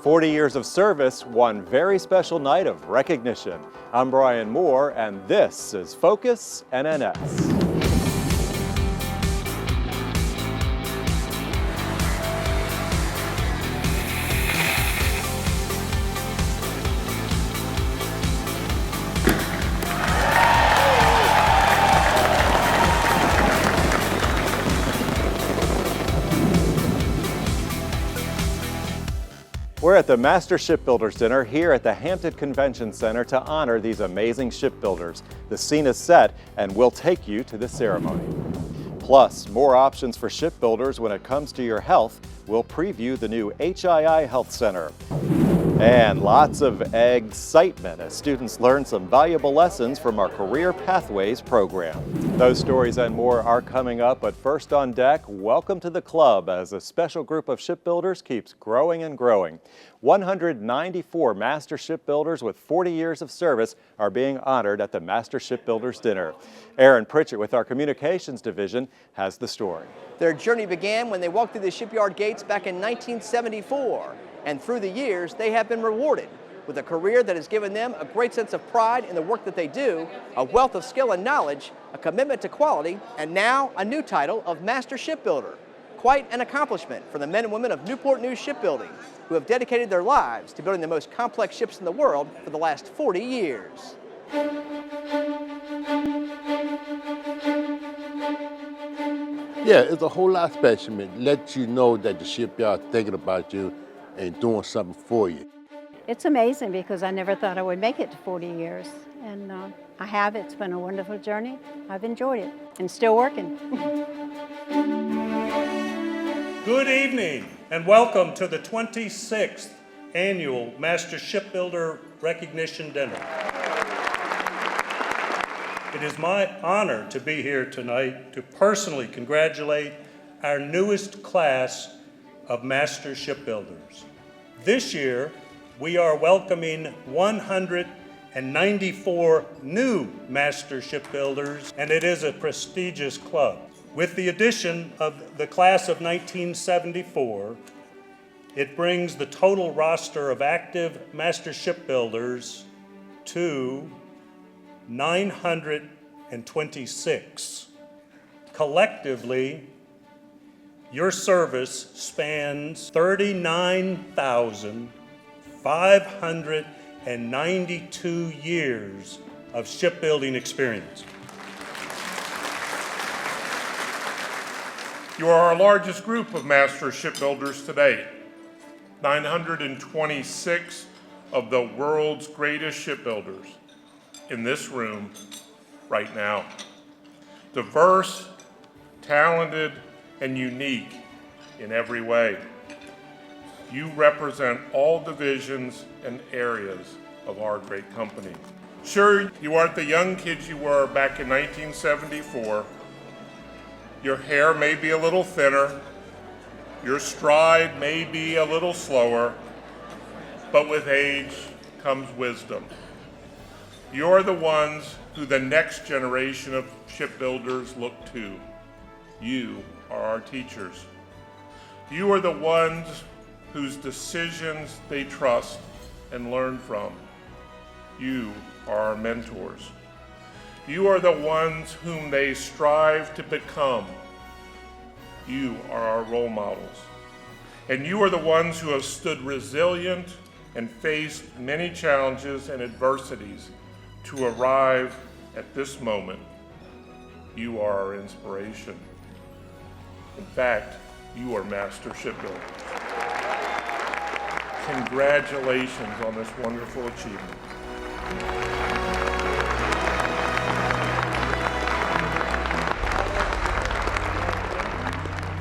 40 years of service, one very special night of recognition. I'm Brian Moore, and this is Focus NNS. We're at the Master Shipbuilders Dinner here at the Hampton Convention Center to honor these amazing shipbuilders. The scene is set, and we'll take you to the ceremony. Plus, more options for shipbuilders when it comes to your health. We'll preview the new HII Health Center. And lots of excitement as students learn some valuable lessons from our Career Pathways program. Those stories and more are coming up, but first on deck, welcome to the club as a special group of shipbuilders keeps growing and growing. 194 Master Shipbuilders with 40 years of service are being honored at the Master Shipbuilders Dinner. Aaron Pritchett with our Communications Division has the story. Their journey began when they walked through the shipyard gates back in 1974. And through the years, they have been rewarded with a career that has given them a great sense of pride in the work that they do, a wealth of skill and knowledge, a commitment to quality, and now a new title of Master Shipbuilder. Quite an accomplishment for the men and women of Newport News Shipbuilding, who have dedicated their lives to building the most complex ships in the world for the last 40 years. Yeah, it's a whole lot special. It lets you know that the shipyard thinking about you and doing something for you. It's amazing because I never thought I would make it to 40 years. And I have. It's been a wonderful journey. I've enjoyed it and still working. Good evening and welcome to the 26th Annual Master Shipbuilder Recognition Dinner. It is my honor to be here tonight to personally congratulate our newest class of Master Shipbuilders. This year, we are welcoming 194 new Master Shipbuilders, and it is a prestigious club. With the addition of the class of 1974, it brings the total roster of active Master Shipbuilders to 926. Collectively, your service spans 39,592 years of shipbuilding experience. You are our largest group of Master Shipbuilders today. 926 of the world's greatest shipbuilders in this room right now. Diverse, talented, and unique in every way. You represent all divisions and areas of our great company. Sure, you aren't the young kids you were back in 1974. Your hair may be a little thinner, your stride may be a little slower, but with age comes wisdom. You're the ones who the next generation of shipbuilders look to. You are our teachers. You are the ones whose decisions they trust and learn from. You are our mentors. You are the ones whom they strive to become. You are our role models. And you are the ones who have stood resilient and faced many challenges and adversities to arrive at this moment. You are our inspiration. In fact, you are Master Shipbuilders. Congratulations on this wonderful achievement.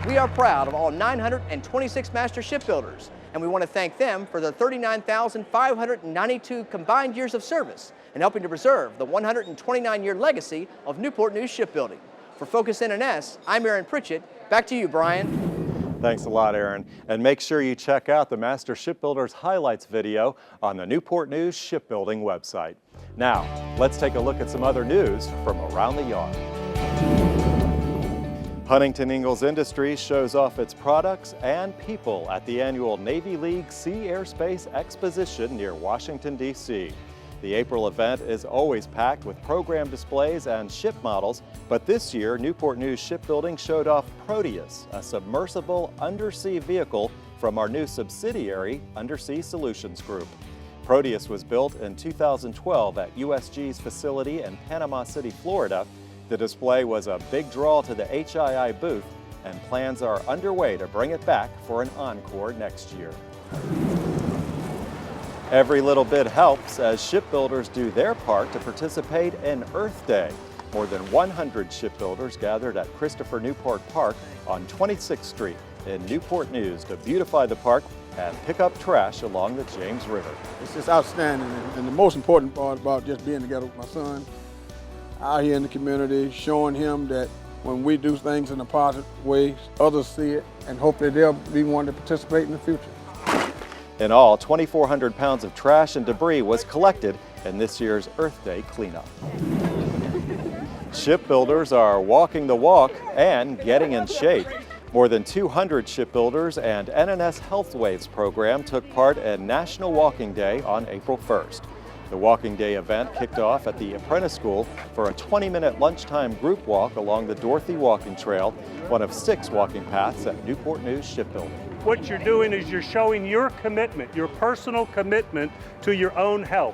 We are proud of all 926 Master Shipbuilders, and we want to thank them for their 39,592 combined years of service and helping to preserve the 129-year legacy of Newport News Shipbuilding. For Focus NNS, I'm Aaron Pritchett. Back to you, Brian. Thanks a lot, Aaron. And make sure you check out the Master Shipbuilders highlights video on the Newport News Shipbuilding website. Now, let's take a look at some other news from around the yard. Huntington Ingalls Industries shows off its products and people at the annual Navy League Sea Airspace Exposition near Washington, D.C. The April event is always packed with program displays and ship models, but this year Newport News Shipbuilding showed off Proteus, a submersible undersea vehicle from our new subsidiary, Undersea Solutions Group. Proteus was built in 2012 at USG's facility in Panama City, Florida. The display was a big draw to the HII booth, and plans are underway to bring it back for an encore next year. Every little bit helps as shipbuilders do their part to participate in Earth Day. More than 100 shipbuilders gathered at Christopher Newport Park on 26th Street in Newport News to beautify the park and pick up trash along the James River. It's just outstanding, and the most important part about just being together with my son out here in the community, showing him that when we do things in a positive way, others see it, and hopefully they'll be one to participate in the future. In all, 2,400 pounds of trash and debris was collected in this year's Earth Day cleanup. Shipbuilders are walking the walk and getting in shape. More than 200 shipbuilders and NNS Health Waves program took part in National Walking Day on April 1st. The Walking Day event kicked off at the Apprentice School for a 20-minute lunchtime group walk along the Dorothy Walking Trail, one of 6 walking paths at Newport News Shipbuilding. What you're doing is you're showing your commitment, your personal commitment to your own health.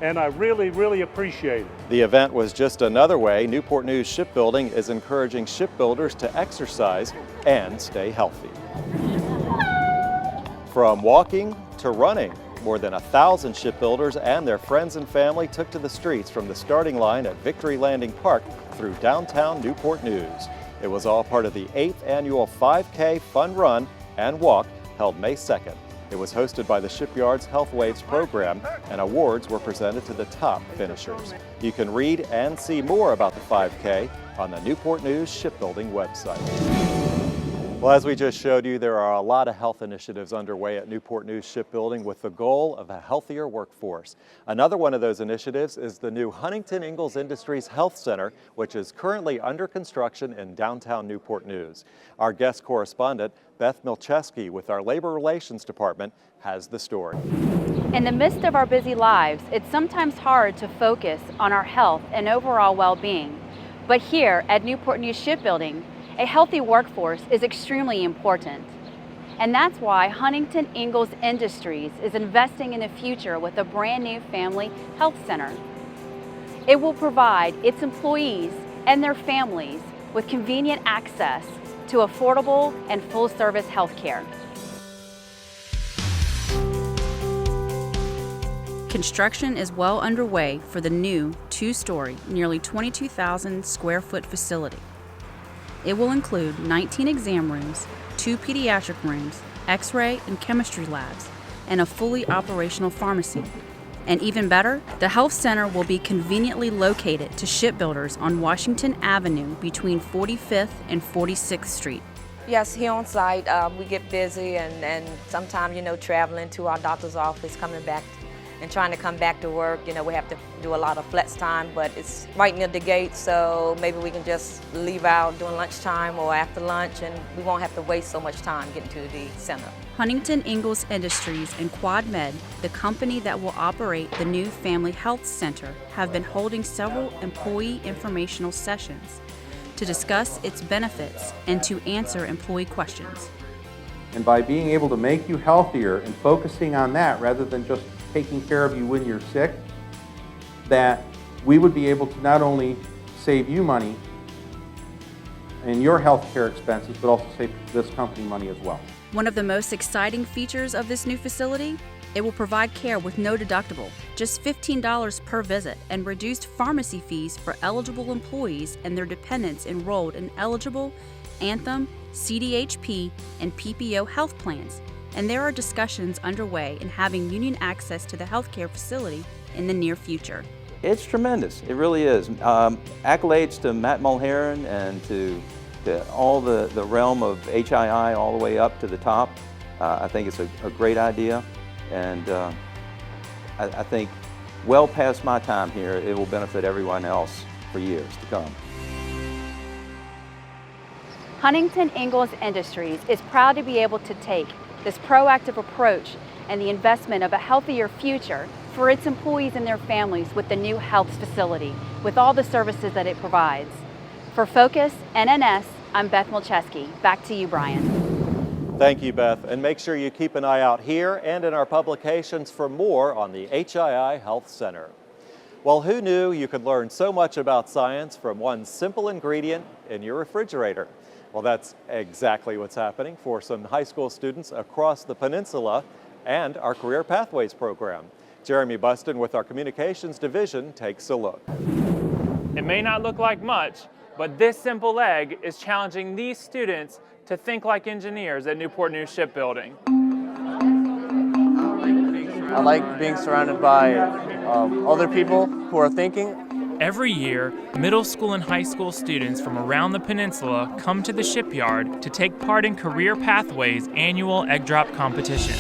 And I really, really appreciate it. The event was just another way Newport News Shipbuilding is encouraging shipbuilders to exercise and stay healthy. From walking to running, more than 1,000 shipbuilders and their friends and family took to the streets from the starting line at Victory Landing Park through downtown Newport News. It was all part of the 8th annual 5K Fun Run and Walk held May 2nd. It was hosted by the shipyard's Health Waves program, and awards were presented to the top finishers. You can read and see more about the 5K on the Newport News Shipbuilding website. Well, as we just showed you, there are a lot of health initiatives underway at Newport News Shipbuilding with the goal of a healthier workforce. Another one of those initiatives is the new Huntington Ingalls Industries Health Center, which is currently under construction in downtown Newport News. Our guest correspondent, Beth Milcheski with our Labor Relations Department, has the story. In the midst of our busy lives, it's sometimes hard to focus on our health and overall well-being. But here at Newport News Shipbuilding, a healthy workforce is extremely important. And that's why Huntington Ingalls Industries is investing in the future with a brand new family health center. It will provide its employees and their families with convenient access to affordable and full-service health care. Construction is well underway for the new 2-story, nearly 22,000 square foot facility. It will include 19 exam rooms, 2 pediatric rooms, X-ray and chemistry labs, and a fully operational pharmacy. And even better, the health center will be conveniently located to shipbuilders on Washington Avenue between 45th and 46th Street. Yes, here on site, we get busy and sometimes, traveling to our doctor's office, coming back and trying to come back to work. We have to do a lot of flex time, but it's right near the gate, so maybe we can just leave out during lunchtime or after lunch, and we won't have to waste so much time getting to the center. Huntington Ingalls Industries and QuadMed, the company that will operate the new Family Health Center, have been holding several employee informational sessions to discuss its benefits and to answer employee questions. And by being able to make you healthier and focusing on that rather than just taking care of you when you're sick, that we would be able to not only save you money in your health care expenses, but also save this company money as well. One of the most exciting features of this new facility, it will provide care with no deductible, just $15 per visit, and reduced pharmacy fees for eligible employees and their dependents enrolled in eligible Anthem, CDHP, and PPO health plans. And there are discussions underway in having union access to the healthcare facility in the near future. It's tremendous, it really is. Accolades to Matt Mulheron and to all the realm of HII all the way up to the top. I think it's a great idea, and I think well past my time here, it will benefit everyone else for years to come. Huntington Ingalls Industries is proud to be able to take this proactive approach and the investment of a healthier future for its employees and their families with the new health facility, with all the services that it provides. For Focus NNS, I'm Beth Milcheski. Back to you, Brian. Thank you, Beth, and make sure you keep an eye out here and in our publications for more on the HII Health Center. Well, who knew you could learn so much about science from one simple ingredient in your refrigerator? Well, that's exactly what's happening for some high school students across the peninsula and our Career Pathways program. Jeremy Buston with our Communications Division takes a look. It may not look like much, but this simple egg is challenging these students to think like engineers at Newport News Shipbuilding. I like being surrounded by other people who are thinking. Every year, middle school and high school students from around the peninsula come to the shipyard to take part in Career Pathways' annual egg drop competition.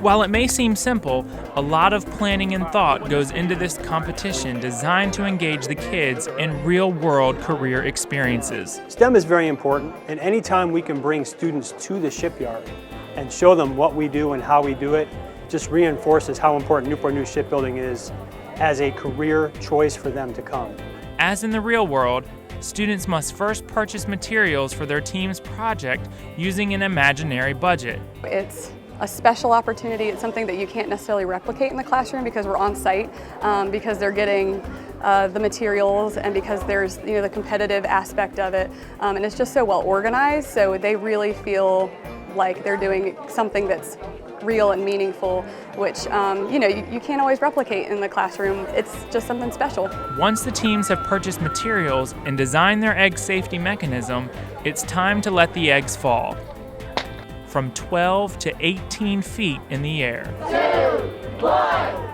While it may seem simple, a lot of planning and thought goes into this competition designed to engage the kids in real-world career experiences. STEM is very important, and anytime we can bring students to the shipyard and show them what we do and how we do it, just reinforces how important Newport News Shipbuilding is as a career choice for them to come. As in the real world, students must first purchase materials for their team's project using an imaginary budget. It's a special opportunity. It's something that you can't necessarily replicate in the classroom because we're on site, because they're getting the materials and because there's the competitive aspect of it, and it's just so well organized, so they really feel like they're doing something that's real and meaningful, which you can't always replicate in the classroom. It's just something special. Once the teams have purchased materials and designed their egg safety mechanism, it's time to let the eggs fall. From 12 to 18 feet in the air. 2, 1.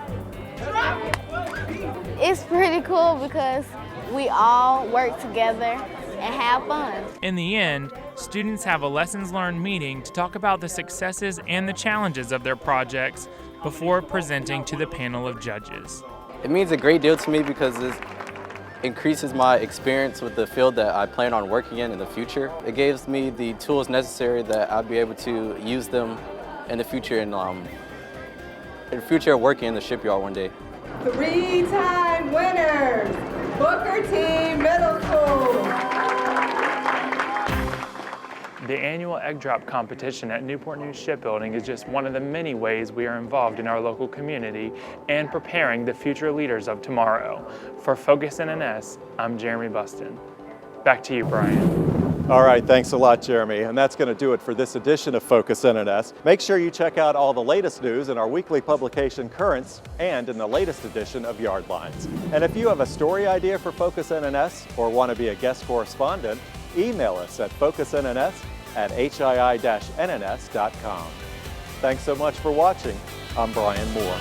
It's pretty cool because we all work together and have fun. In the end, students have a lessons learned meeting to talk about the successes and the challenges of their projects before presenting to the panel of judges. It means a great deal to me because it increases my experience with the field that I plan on working in the future. It gives me the tools necessary that I'll be able to use them in the future working in the shipyard one day. 3-time winners, Booker T Middle School. The annual egg drop competition at Newport News Shipbuilding is just one of the many ways we are involved in our local community and preparing the future leaders of tomorrow. For Focus NNS, I'm Jeremy Buston. Back to you, Brian. All right, thanks a lot, Jeremy. And that's going to do it for this edition of Focus NNS. Make sure you check out all the latest news in our weekly publication, Currents, and in the latest edition of Yardlines. And if you have a story idea for Focus NNS or want to be a guest correspondent, email us at focusnns@hii-nns.com. Thanks so much for watching. I'm Brian Moore.